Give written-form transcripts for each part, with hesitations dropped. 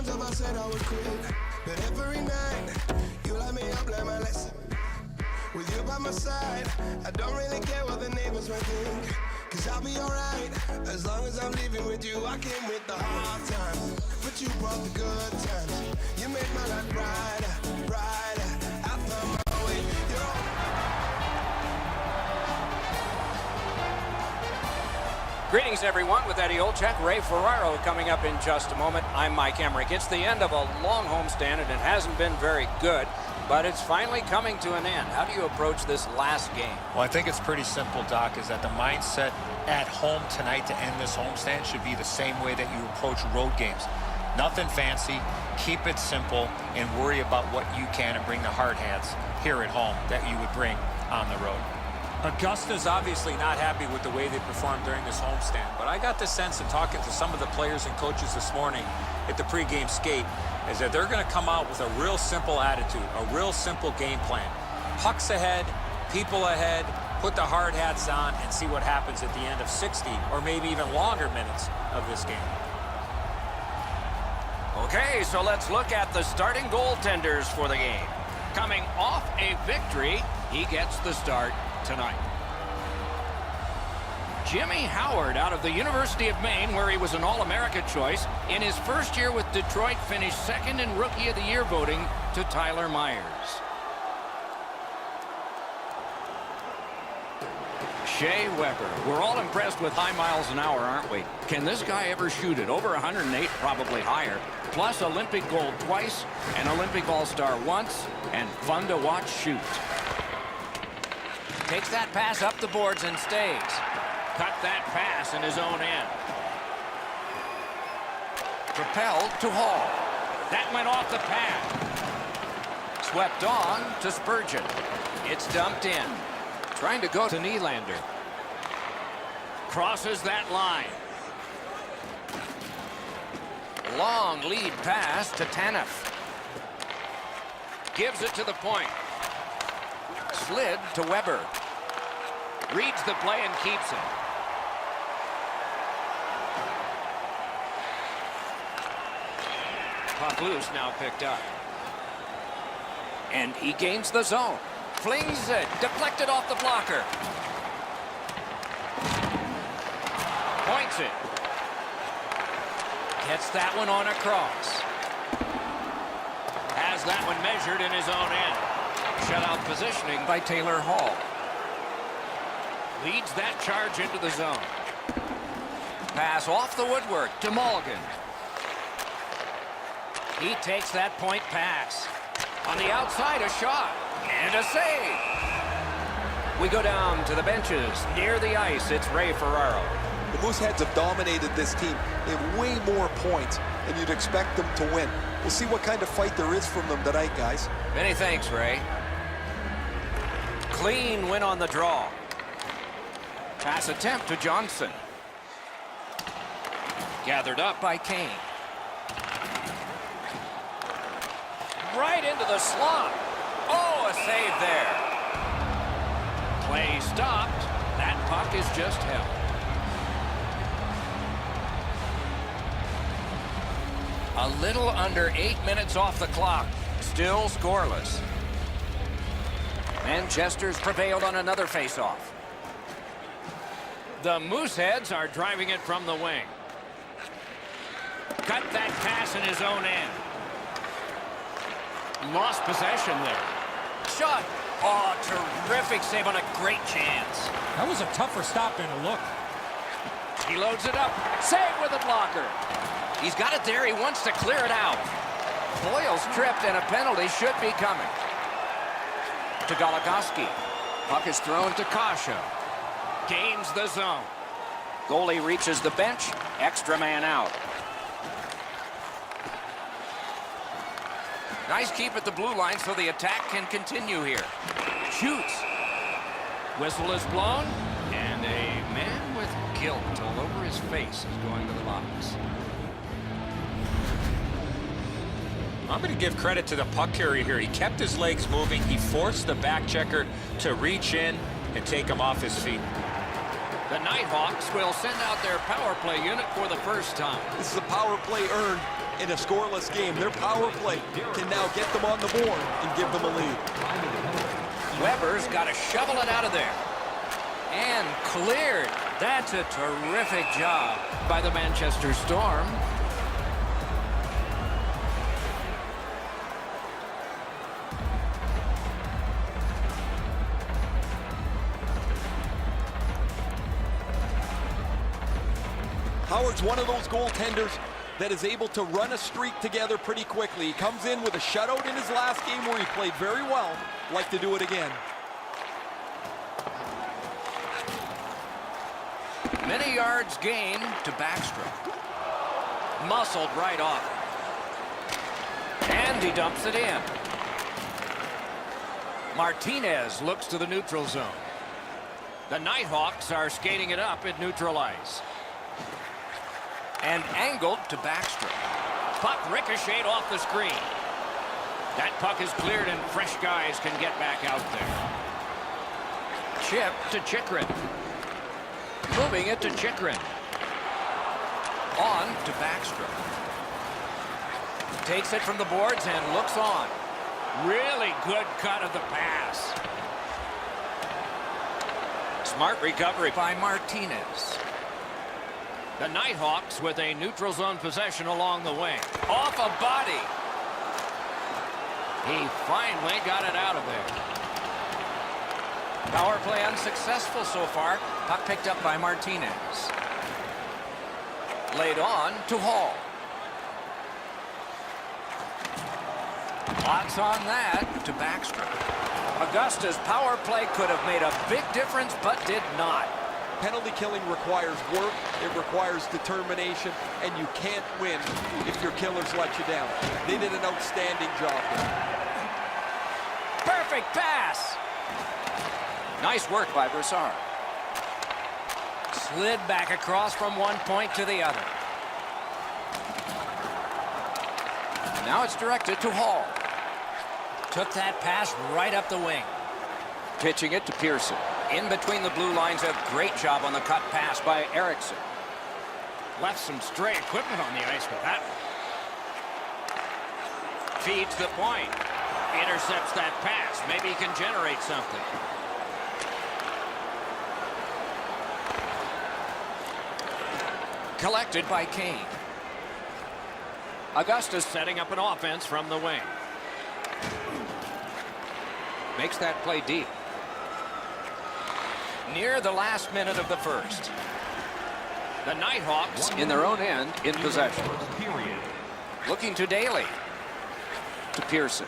times have I said I would quit? But every night, you light me up like my lesson. With you by my side, I don't really care what the neighbors might think. Cause I'll be alright, as long as I'm living with you. I came with the hard times, but you brought the good times. You made my life brighter, brighter. I found my way, Greetings, everyone. With Eddie Olczyk, Ray Ferraro coming up in just a moment. I'm Mike Emmerich. It's the end of a long homestand, and it hasn't been very good, but it's finally coming to an end. How do you approach this last game? Well, I think it's pretty simple, Doc, is that the mindset at home tonight to end this homestand should be the same way that you approach road games. Nothing fancy, keep it simple, and worry about what you can and bring the hard hats here at home that you would bring on the road. Augusta's obviously not happy with the way they performed during this homestand, but I got the sense in talking to some of the players and coaches this morning at the pregame skate is that they're going to come out with a real simple attitude, a real simple game plan. Pucks ahead, people ahead, put the hard hats on, and see what happens at the end of 60 or maybe even longer minutes of this game. Okay, so let's look at the starting goaltenders for the game. Coming off a victory, he gets the start tonight. Jimmy Howard out of the University of Maine, where he was an All-America choice. In his first year with Detroit, finished second in Rookie of the Year voting to Tyler Myers. Shea Weber. We're all impressed with high miles an hour, aren't we? Can this guy ever shoot it? Over 108, probably higher. Plus Olympic gold twice, an Olympic All-Star once, and fun to watch shoot. Takes that pass up the boards and stays. Cut that pass in his own end. Propelled to Hall. That went off the pad. Swept on to Spurgeon. It's dumped in. Trying to go to Nylander. Crosses that line. Long lead pass to Tanev. Gives it to the point. Slid to Weber. Reads the play and keeps it. Puck loose, now picked up. And he gains the zone. Flings it. Deflected off the blocker. Points it. Gets that one on across. Has that one measured in his own end. Shutout positioning by Taylor Hall. Leads that charge into the zone. Pass off the woodwork to Mulligan. He takes that point pass. On the outside, a shot. And a save. We go down to the benches. Near the ice, it's Ray Ferraro. The Mooseheads have dominated this team. They have way more points than you'd expect them to win. We'll see what kind of fight there is from them tonight, guys. Many thanks, Ray. Clean win on the draw. Pass attempt to Johnson. Gathered up by Kane. Right into the slot. Oh, a save there. Play stopped. That puck is just held. A little under 8 minutes off the clock. Still scoreless. Manchester's prevailed on another faceoff. The Mooseheads are driving it from the wing. Cut that pass in his own end. Lost possession there. Shot. Oh, terrific save on a great chance. That was a tougher stop than a look. He loads it up. Save with a blocker. He's got it there. He wants to clear it out. Boyle's tripped, and a penalty should be coming. To Goligoski. Puck is thrown to Kasha. Gains the zone. Goalie reaches the bench. Extra man out. Nice keep at the blue line so the attack can continue here. Shoots. Whistle is blown. And a man with guilt all over his face is going to the box. I'm going to give credit to the puck carrier here. He kept his legs moving. He forced the back checker to reach in and take him off his feet. The Nighthawks will send out their power play unit for the first time. This is a power play earned. in a scoreless game. Their power play can now get them on the board and give them a lead. Weber's got to shovel it out of there. And cleared. That's a terrific job by the Manchester Storm. Howard's one of those goaltenders that is able to run a streak together pretty quickly. He comes in with a shutout in his last game where he played very well. Like to do it again. Many yards gained to Backstrom. Muscled right off. And he dumps it in. Martinez looks to the neutral zone. The Nighthawks are skating it up at neutral ice. And angled to Backstrom. Puck ricocheted off the screen. That puck is cleared and fresh guys can get back out there. Chip to Chychrun. Moving it to Chychrun. On to Backstrom. Takes it from the boards and looks on. Really good cut of the pass. Smart recovery by Martinez. The Nighthawks with a neutral zone possession along the wing. Off a body. He finally got it out of there. Power play unsuccessful so far. Puck picked up by Martinez. Laid on to Hall. Lots on that to Backstrom. Augusta's power play could have made a big difference, but did not. Penalty killing requires work, it requires determination, and you can't win if your killers let you down. They did an outstanding job there. Perfect pass. Nice work by Broussard. Slid back across from one point to the other. Now it's directed to Hall. Took that pass right up the wing. Pitching it to Pearson. In between the blue lines, a great job on the cut pass by Erickson. Left some stray equipment on the ice with that one. Feeds the point. Intercepts that pass. Maybe he can generate something. Collected by Kane. Augusta's setting up an offense from the wing. Makes that play deep. Near the last minute of the first. The Nighthawks in their own end in possession. Looking to Daly. To Pearson.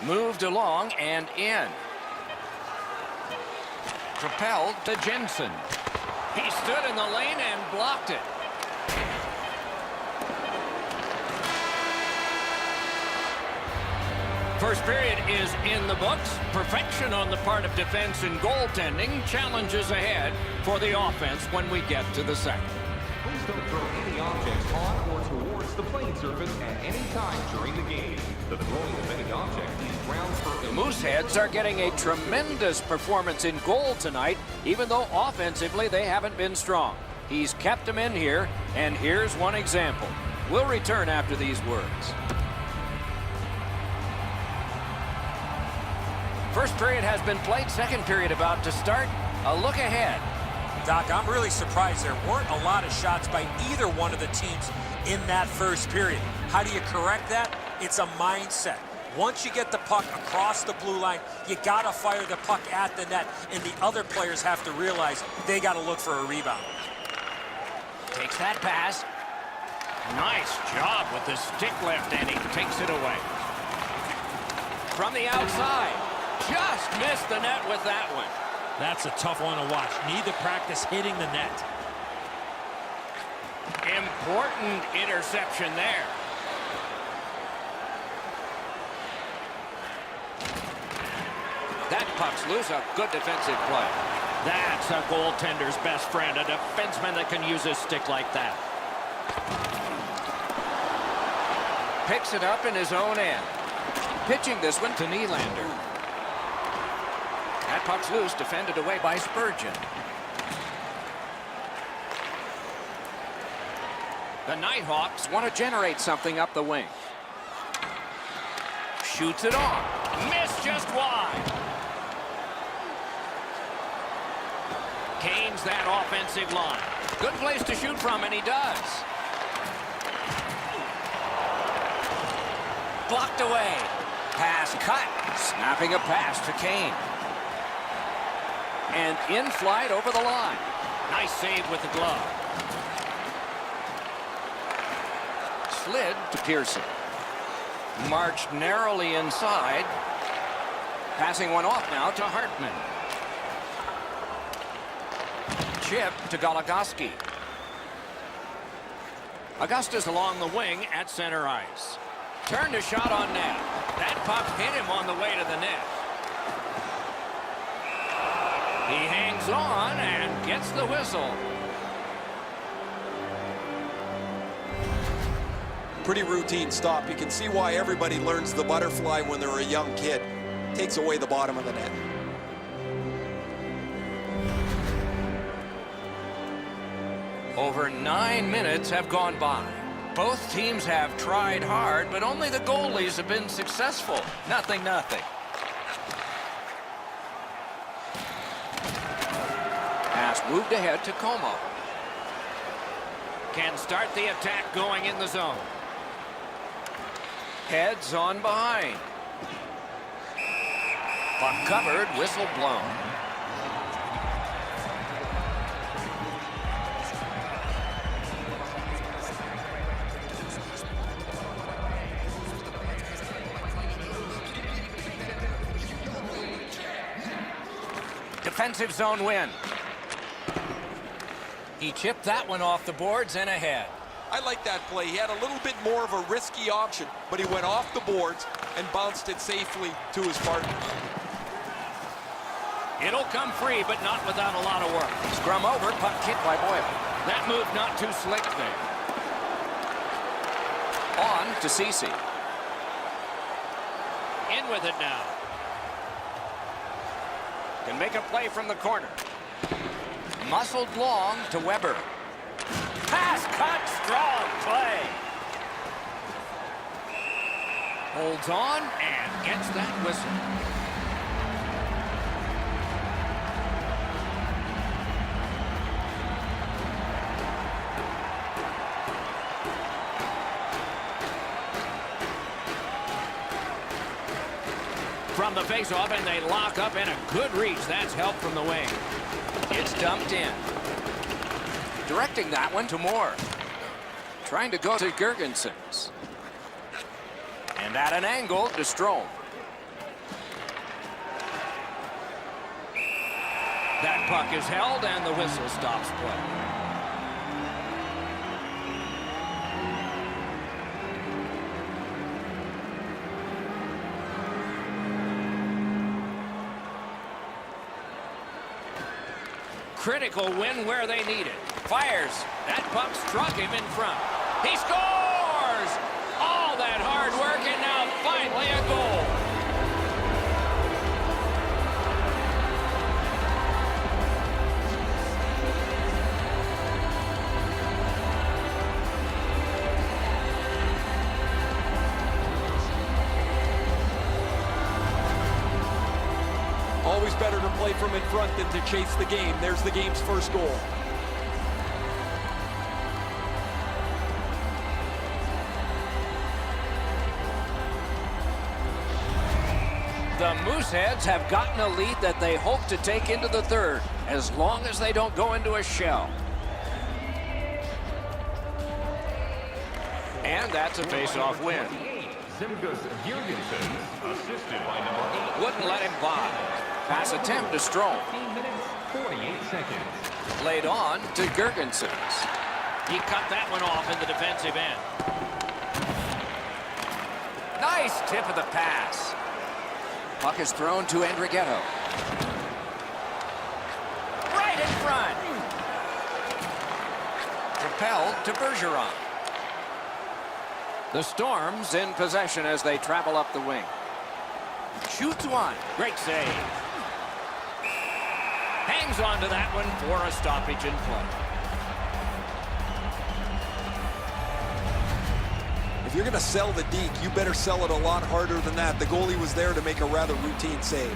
Moved along and in. Propelled to Jensen. He stood in the lane and blocked it. First period is in the books. Perfection on the part of defense and goaltending. Challenges ahead for the offense when we get to the second. Please don't throw any objects on or towards the playing surface at any time during the game. The throwing of any object is grounds for... The Mooseheads are getting a tremendous performance in goal tonight, even though offensively they haven't been strong. He's kept them in here, and here's one example. We'll return after these words. First period has been played. Second period about to start. A look ahead. Doc, I'm really surprised there weren't a lot of shots by either one of the teams in that first period. How do you correct that? It's a mindset. Once you get the puck across the blue line, you got to fire the puck at the net, and the other players have to realize they got to look for a rebound. Takes that pass. Nice job with the stick lift, and he takes it away. From the outside. Just missed the net with that one. That's a tough one to watch. Need to practice hitting the net. Important interception there. That puck's loose. A good defensive play. That's a goaltender's best friend, a defenseman that can use his stick like that. Picks it up in his own end. Pitching this one to Nylander. That puck's loose, defended away by Spurgeon. The Nighthawks want to generate something up the wing. Shoots it on. Missed just wide. Gains that offensive line. Good place to shoot from, and he does. Blocked away. Pass cut. Snapping a pass to Kane. And in flight over the line. Nice save with the glove. Slid to Pearson. Marched narrowly inside. Passing one off now to Hartman. Chip to Goligoski. Augusta's along the wing at center ice. Turned a shot on net. That puck hit him on the way to the net. He hangs on and gets the whistle. Pretty routine stop. You can see why everybody learns the butterfly when they're a young kid. Takes away the bottom of the net. Over 9 minutes have gone by. Both teams have tried hard, but only the goalies have been successful. Nothing. Pass moved ahead to Como. Can start the attack going in the zone. Heads on behind. Puck covered, whistle blown. Defensive zone win. He chipped that one off the boards and ahead. I like that play. He had a little bit more of a risky option, but he went off the boards and bounced it safely to his partner. It'll come free, but not without a lot of work. Scrum over, puck kicked by Boyle. That move not too slick there. On to Cece. In with it now. Can make a play from the corner. Muscled long to Weber. Pass cut, strong play. Holds on and gets that whistle. From the face-off, and they lock up in a good reach. That's help from the wing. It's dumped in. Directing that one to Moore. Trying to go to Gergensons. And at an angle to Strome. That puck is held, and the whistle stops play. Critical win where they need it. Fires. That puck struck him in front. He scores! All that hard work, and now finally a goal. Always better to play from in front than to chase the game. There's the game's first goal. The Mooseheads have gotten a lead that they hope to take into the third, as long as they don't go into a shell. And that's a face-off win. Assisted by number 8. Wouldn't let him by. Pass attempt to Strome. 15 minutes, 48 seconds. Laid on to Gergensons. He cut that one off in the defensive end. Nice tip of the pass. Puck is thrown to Andrighetto. Right in front. Propelled to Bergeron. The Storm's in possession as they travel up the wing. Shoots one. Great save. Hangs on to that one for a stoppage in play. If you're going to sell the deke, you better sell it a lot harder than that. The goalie was there to make a rather routine save.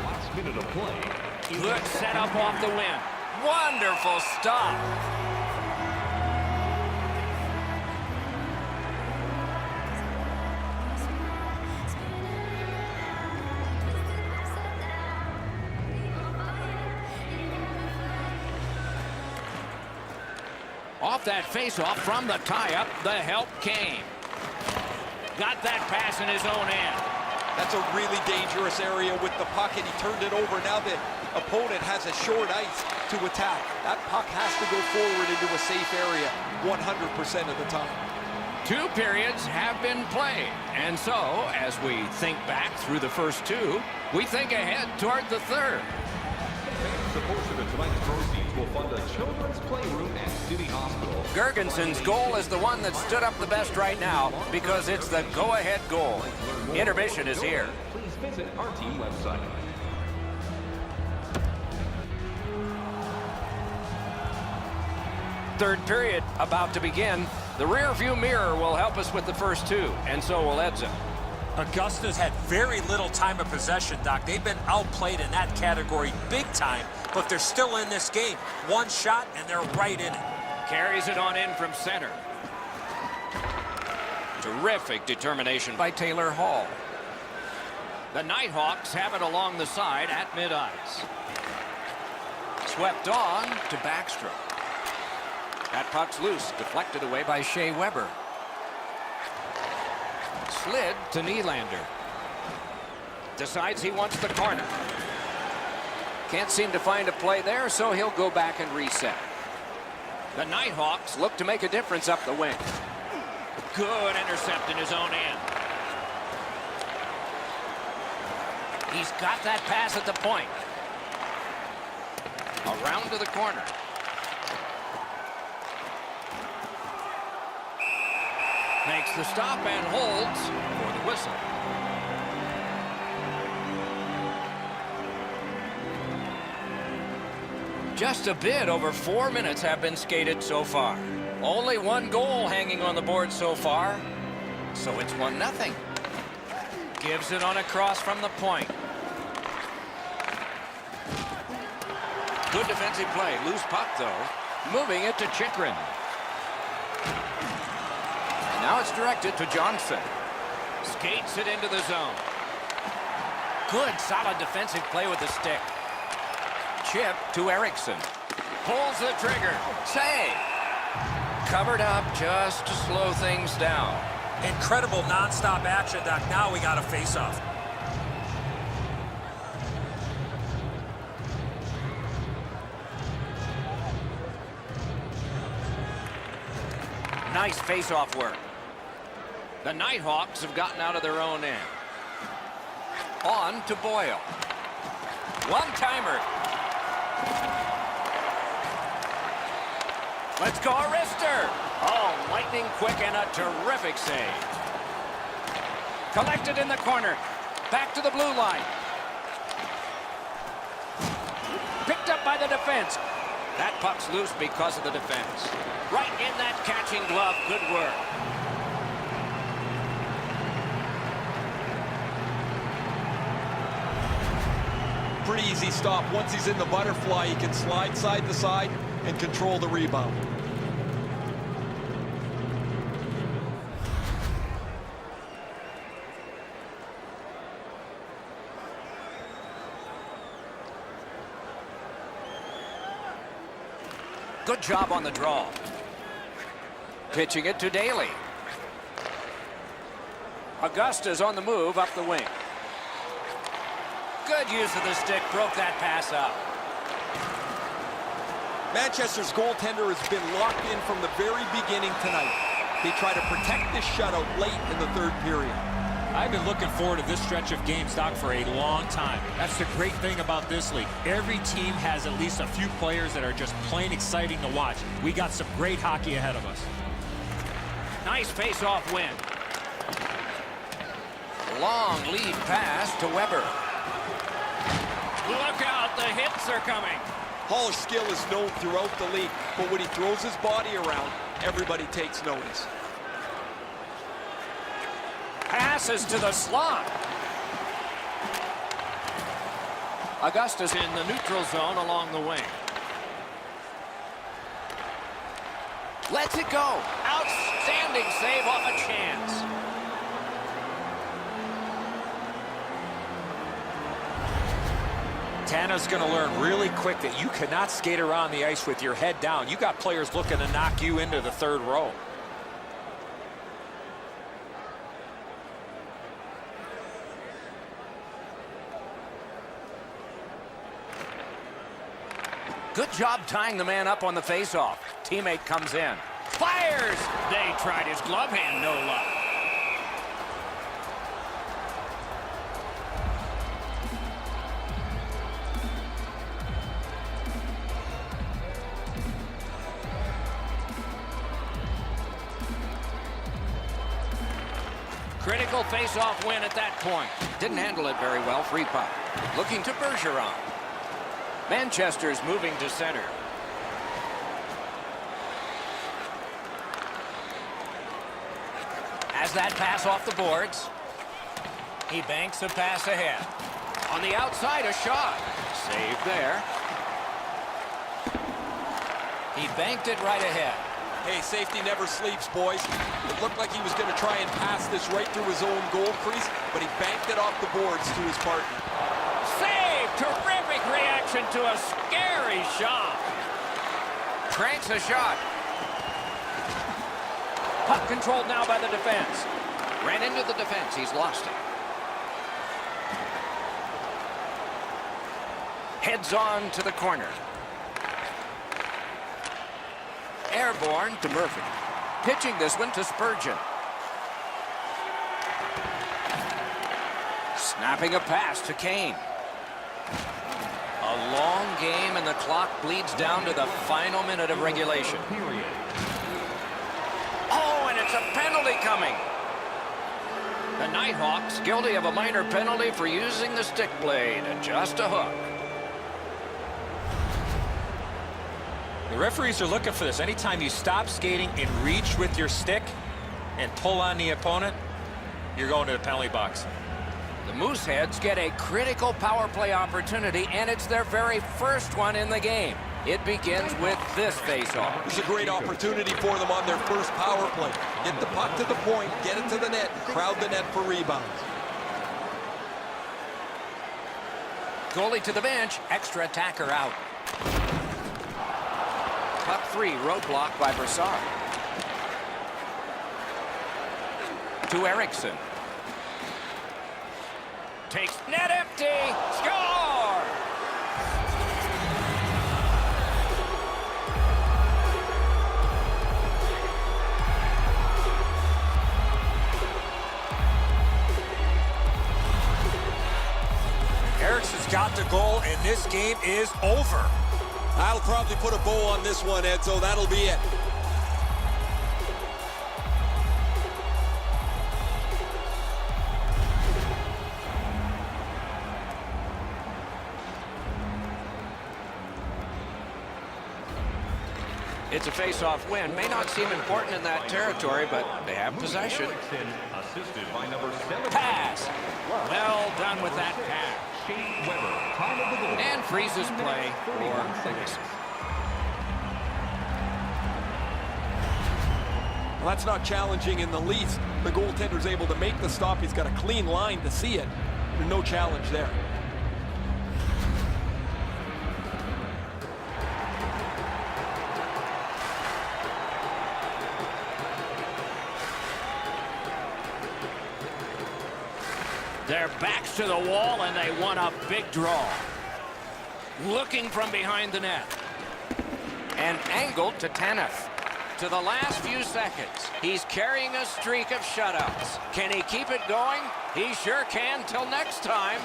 Last minute of play. Good setup off the win. Wonderful stop. Off that face-off from the tie-up, the help came. Got that pass in his own end. That's a really dangerous area with the puck, and he turned it over. Now the opponent has a short ice to attack. That puck has to go forward into a safe area 100% of the time. 2 periods have been played, and so, as we think back through the first 2, we think ahead toward the third. A portion of tonight's proceeds will fund a children's playroom at City Hospital. Gergenson's goal is the one that stood up the best right now because it's the go-ahead goal. Intermission is here. Please visit our team website. Third period about to begin. The rear view mirror will help us with the first 2, and so will Edson. Augusta's had very little time of possession, Doc. They've been outplayed in that category big time, but they're still in this game. One shot, and they're right in it. Carries it on in from center. Terrific determination by Taylor Hall. The Nighthawks have it along the side at mid-ice. Swept on to Backstrom. That puck's loose, deflected away by Shea Weber. Slid to Nylander. Decides he wants the corner. Can't seem to find a play there, so he'll go back and reset. The Nighthawks look to make a difference up the wing. Good intercept in his own end. He's got that pass at the point. Around to the corner. Makes the stop and holds for the whistle. Just a bit over 4 minutes have been skated so far. Only 1 goal hanging on the board so far, so it's 1-0. Gives it on a cross from the point. Good defensive play. Loose puck, though. Moving it to Chikrin. And now it's directed to Johnson. Skates it into the zone. Good, solid defensive play with the stick. Chip to Erickson. Pulls the trigger. Save. Covered up just to slow things down. Incredible nonstop action, Doc. Now we got a face-off. Nice face-off work. The Nighthawks have gotten out of their own end. On to Boyle. One-timer. Let's go, Arister. Oh, lightning quick and a terrific save. Collected in the corner. Back to the blue line. Picked up by the defense. That puck's loose because of the defense. Right in that catching glove. Good work. Pretty easy stop. Once he's in the butterfly, he can slide side to side and control the rebound. Good job on the draw. Pitching it to Daly. Augusta's on the move up the wing. Good use of the stick, broke that pass up. Manchester's goaltender has been locked in from the very beginning tonight. They try to protect this shutout late in the third period. I've been looking forward to this stretch of games, Doc, for a long time. That's the great thing about this league. Every team has at least a few players that are just plain exciting to watch. We got some great hockey ahead of us. Nice face-off win. Long lead pass to Weber. Look out, the hits are coming. Hall's skill is known throughout the league, but when he throws his body around, everybody takes notice. Passes to the slot. Augusta's in the neutral zone along the wing. Lets it go. Outstanding save off a chance. Tana's going to learn really quick that you cannot skate around the ice with your head down. You got players looking to knock you into the third row. Good job tying the man up on the faceoff. Teammate comes in. Fires! They tried his glove hand, no luck. Critical face-off win at that point. Didn't handle it very well. Free puck. Looking to Bergeron. Manchester's moving to center. Has that pass off the boards. He banks a pass ahead. On the outside, a shot. Save there. He banked it right ahead. Hey, safety never sleeps, boys. It looked like he was going to try and pass this right through his own goal crease, but he banked it off the boards to his partner. Save! Terrific reaction to a scary shot. Cranks a shot. Puck controlled now by the defense. Ran into the defense. He's lost it. Heads on to the corner. Airborne to Murphy. Pitching this one to Spurgeon. Snapping a pass to Kane. A long game and the clock bleeds down to the final minute of regulation. Oh, and it's a penalty coming. The Nighthawks guilty of a minor penalty for using the stick blade. Just a hook. The referees are looking for this. Anytime you stop skating and reach with your stick and pull on the opponent, you're going to the penalty box. The Mooseheads get a critical power play opportunity, and it's their very first one in the game. It begins with this faceoff. It's a great opportunity for them on their first power play. Get the puck to the point, get it to the net, crowd the net for rebounds. Goalie to the bench, extra attacker out. Puck 3, roadblock by Brassard. To Eriksson. Takes net empty. Score! Eriksson's got the goal, and this game is over. That'll probably put a bow on this one, Edzo. That'll be it. It's a face-off win. May not seem important in that territory, but they have possession. Assisted by number 7. Pass. Well done with that pass. And freezes play for Ferguson. Well, that's not challenging in the least. The goaltender's able to make the stop. He's got a clean line to see it. There's no challenge there. Their backs to the wall, and they want a big draw. Looking from behind the net. And angled to Tanev. To the last few seconds. He's carrying a streak of shutouts. Can he keep it going? He sure can till next time.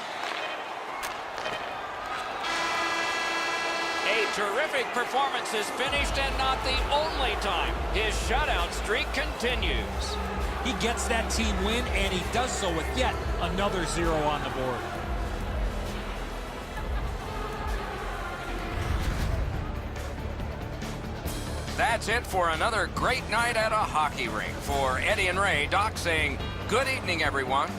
A terrific performance is finished, and not the only time. His shutout streak continues. He gets that team win, and he does so with yet another 0 on the board. That's it for another great night at a hockey rink. For Eddie and Ray, Doc saying good evening, everyone.